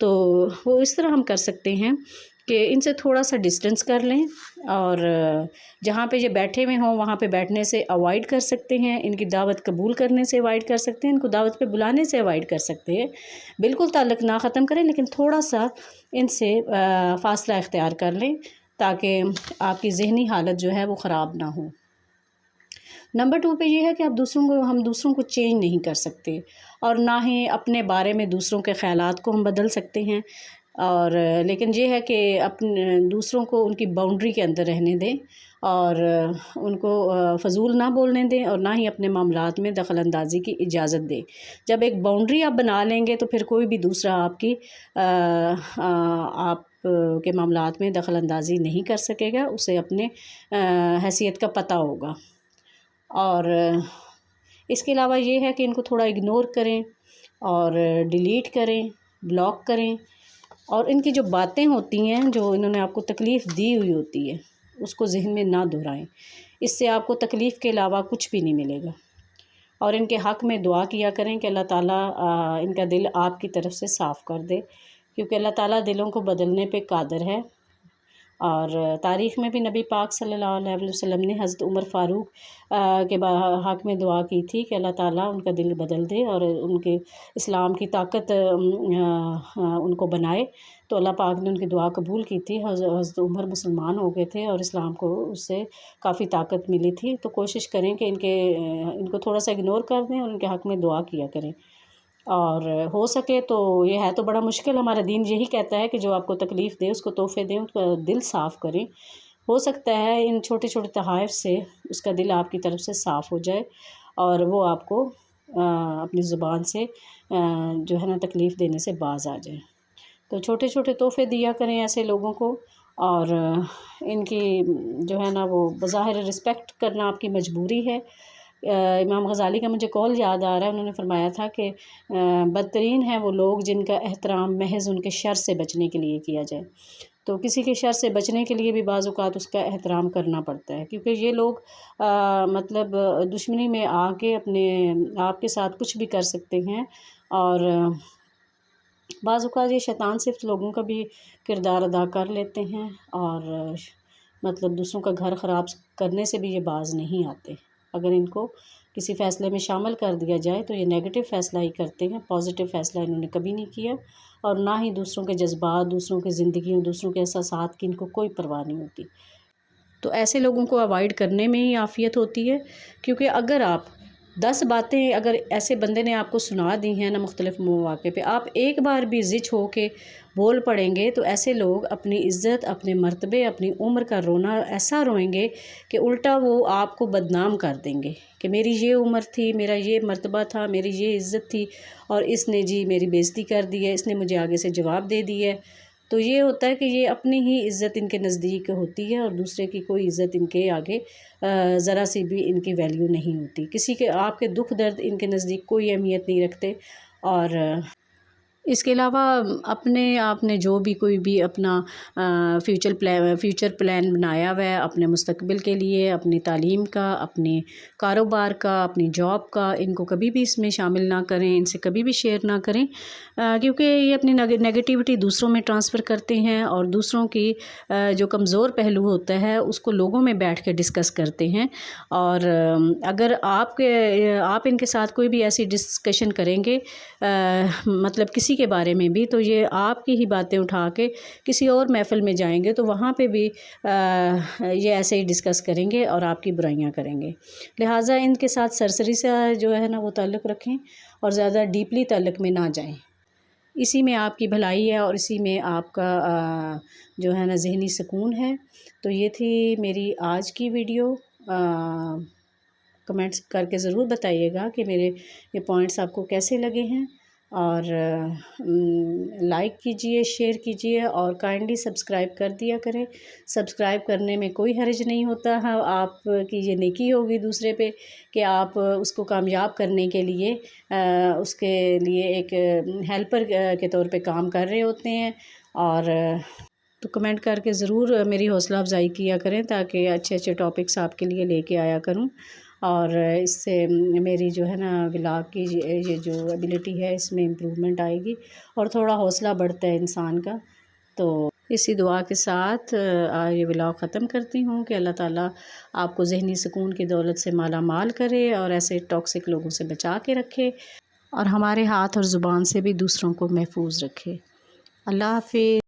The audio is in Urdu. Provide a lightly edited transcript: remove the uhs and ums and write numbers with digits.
تو وہ اس طرح ہم کر سکتے ہیں کہ ان سے تھوڑا سا ڈسٹنس کر لیں، اور جہاں پہ یہ بیٹھے ہوئے ہوں وہاں پہ بیٹھنے سے اوائڈ کر سکتے ہیں، ان کی دعوت قبول کرنے سے اوائڈ کر سکتے ہیں، ان کو دعوت پہ بلانے سے اوائڈ کر سکتے ہیں۔ بالکل تعلق نہ ختم کریں، لیکن تھوڑا سا ان سے فاصلہ اختیار کر لیں تاکہ آپ کی ذہنی حالت جو ہے وہ خراب نہ ہو۔ نمبر 2 پہ یہ ہے کہ ہم دوسروں کو چینج نہیں کر سکتے، اور نہ ہی اپنے بارے میں دوسروں کے خیالات کو ہم بدل سکتے ہیں، اور لیکن یہ ہے کہ اپنے دوسروں کو ان کی باؤنڈری کے اندر رہنے دیں، اور ان کو فضول نہ بولنے دیں، اور نہ ہی اپنے معاملات میں دخل اندازی کی اجازت دیں۔ جب ایک باؤنڈری آپ بنا لیں گے تو پھر کوئی بھی دوسرا آپ کے معاملات میں دخل اندازی نہیں کر سکے گا، اسے اپنے حیثیت کا پتہ ہوگا۔ اور اس کے علاوہ یہ ہے کہ ان کو تھوڑا اگنور کریں اور ڈیلیٹ کریں، بلاک کریں، اور ان کی جو باتیں ہوتی ہیں جو انہوں نے آپ کو تکلیف دی ہوئی ہوتی ہے اس کو ذہن میں نہ دہرائیں، اس سے آپ کو تکلیف کے علاوہ کچھ بھی نہیں ملے گا۔ اور ان کے حق میں دعا کیا کریں کہ اللہ تعالیٰ ان کا دل آپ کی طرف سے صاف کر دے، کیونکہ اللہ تعالیٰ دلوں کو بدلنے پہ قادر ہے۔ اور تاریخ میں بھی نبی پاک صلی اللہ علیہ وسلم نے حضرت عمر فاروق کے حق میں دعا کی تھی کہ اللہ تعالیٰ ان کا دل بدل دے اور ان کے اسلام کی طاقت ان کو بنائے، تو اللہ پاک نے ان کی دعا قبول کی تھی۔ حضرت عمر مسلمان ہو گئے تھے اور اسلام کو اس سے کافی طاقت ملی تھی۔ تو کوشش کریں کہ ان کو تھوڑا سا اگنور کر دیں اور ان کے حق میں دعا کیا کریں، اور ہو سکے تو یہ ہے تو بڑا مشکل، ہمارا دین یہی کہتا ہے کہ جو آپ کو تکلیف دے اس کو تحفے دیں، اس کا دل صاف کریں۔ ہو سکتا ہے ان چھوٹے چھوٹے تحائف سے اس کا دل آپ کی طرف سے صاف ہو جائے اور وہ آپ کو اپنی زبان سے جو ہے نا تکلیف دینے سے باز آ جائے۔ تو چھوٹے چھوٹے تحفے دیا کریں ایسے لوگوں کو، اور ان کی جو ہے نا وہ بظاہر رسپیکٹ کرنا آپ کی مجبوری ہے۔ امام غزالی کا مجھے قول یاد آ رہا ہے، انہوں نے فرمایا تھا کہ بدترین ہیں وہ لوگ جن کا احترام محض ان کے شر سے بچنے کے لیے کیا جائے۔ تو کسی کے شر سے بچنے کے لیے بھی بعض اوقات اس کا احترام کرنا پڑتا ہے، کیونکہ یہ لوگ مطلب دشمنی میں آ کے آپ کے ساتھ کچھ بھی کر سکتے ہیں، اور بعض اوقات یہ شیطان صرف لوگوں کا بھی کردار ادا کر لیتے ہیں، اور مطلب دوسروں کا گھر خراب کرنے سے بھی یہ باز نہیں آتے۔ اگر ان کو کسی فیصلے میں شامل کر دیا جائے تو یہ نیگیٹو فیصلہ ہی کرتے ہیں، پازیٹیو فیصلہ انہوں نے کبھی نہیں کیا، اور نہ ہی دوسروں کے جذبات، دوسروں کی زندگیوں، دوسروں کے احساسات کی ان کو کوئی پرواہ نہیں ہوتی۔ تو ایسے لوگوں کو اوائڈ کرنے میں ہی عافیت ہوتی ہے، کیونکہ اگر آپ 10 باتیں اگر ایسے بندے نے آپ کو سنا دی ہیں نا مختلف مواقع پہ، آپ ایک بار بھی زچ ہو کے بول پڑیں گے تو ایسے لوگ اپنی عزت، اپنے مرتبے، اپنی عمر کا رونا ایسا روئیں گے کہ الٹا وہ آپ کو بدنام کر دیں گے کہ میری یہ عمر تھی، میرا یہ مرتبہ تھا، میری یہ عزت تھی، اور اس نے جی میری بےزتی کر دی ہے، اس نے مجھے آگے سے جواب دے دی ہے۔ تو یہ ہوتا ہے کہ یہ اپنی ہی عزت ان کے نزدیک ہوتی ہے، اور دوسرے کی کوئی عزت ان کے آگے ذرا سی بھی ان کی ویلیو نہیں ہوتی، کسی کے آپ کے دکھ درد ان کے نزدیک کوئی اہمیت نہیں رکھتے۔ اور اس کے علاوہ آپ نے جو بھی کوئی بھی اپنا فیوچر پلان بنایا ہوا ہے اپنے مستقبل کے لیے، اپنی تعلیم کا، اپنے کاروبار کا، اپنی جاب کا، ان کو کبھی بھی اس میں شامل نہ کریں، ان سے کبھی بھی شیئر نہ کریں، کیونکہ یہ اپنی نگیٹیوٹی دوسروں میں ٹرانسفر کرتے ہیں، اور دوسروں کی جو کمزور پہلو ہوتا ہے اس کو لوگوں میں بیٹھ کے ڈسکس کرتے ہیں۔ اور اگر آپ ان کے ساتھ کوئی بھی ایسی ڈسکشن کریں گے مطلب کسی کے بارے میں بھی، تو یہ آپ کی ہی باتیں اٹھا کے کسی اور محفل میں جائیں گے تو وہاں پہ بھی یہ ایسے ہی ڈسکس کریں گے اور آپ کی برائیاں کریں گے۔ لہٰذا ان کے ساتھ سرسری سے جو ہے نا وہ تعلق رکھیں اور زیادہ ڈیپلی تعلق میں نہ جائیں، اسی میں آپ کی بھلائی ہے اور اسی میں آپ کا جو ہے نا ذہنی سکون ہے۔ تو یہ تھی میری آج کی ویڈیو۔ کمنٹس کر کے ضرور بتائیے گا کہ میرے یہ پوائنٹس آپ کو کیسے لگے ہیں، اور لائک کیجئے، شیئر کیجئے، اور کائنڈلی سبسکرائب کر دیا کریں۔ سبسکرائب کرنے میں کوئی حرج نہیں ہوتا ہے، آپ کی یہ نیکی ہوگی دوسرے پہ کہ آپ اس کو کامیاب کرنے کے لیے اس کے لیے ایک ہیلپر کے طور پہ کام کر رہے ہوتے ہیں۔ اور تو کمنٹ کر کے ضرور میری حوصلہ افزائی کیا کریں تاکہ اچھے اچھے ٹاپکس آپ کے لیے لے کے آیا کروں۔ اور اس سے میری جو ہے نا ولاگ کی یہ جو ایبیلٹی ہے اس میں امپرومنٹ آئے گی اور تھوڑا حوصلہ بڑھتا ہے انسان کا۔ تو اسی دعا کے ساتھ یہ ولاگ ختم کرتی ہوں کہ اللہ تعالیٰ آپ کو ذہنی سکون کی دولت سے مالا مال کرے اور ایسے ٹاکسک لوگوں سے بچا کے رکھے اور ہمارے ہاتھ اور زبان سے بھی دوسروں کو محفوظ رکھے۔ اللہ حافظ۔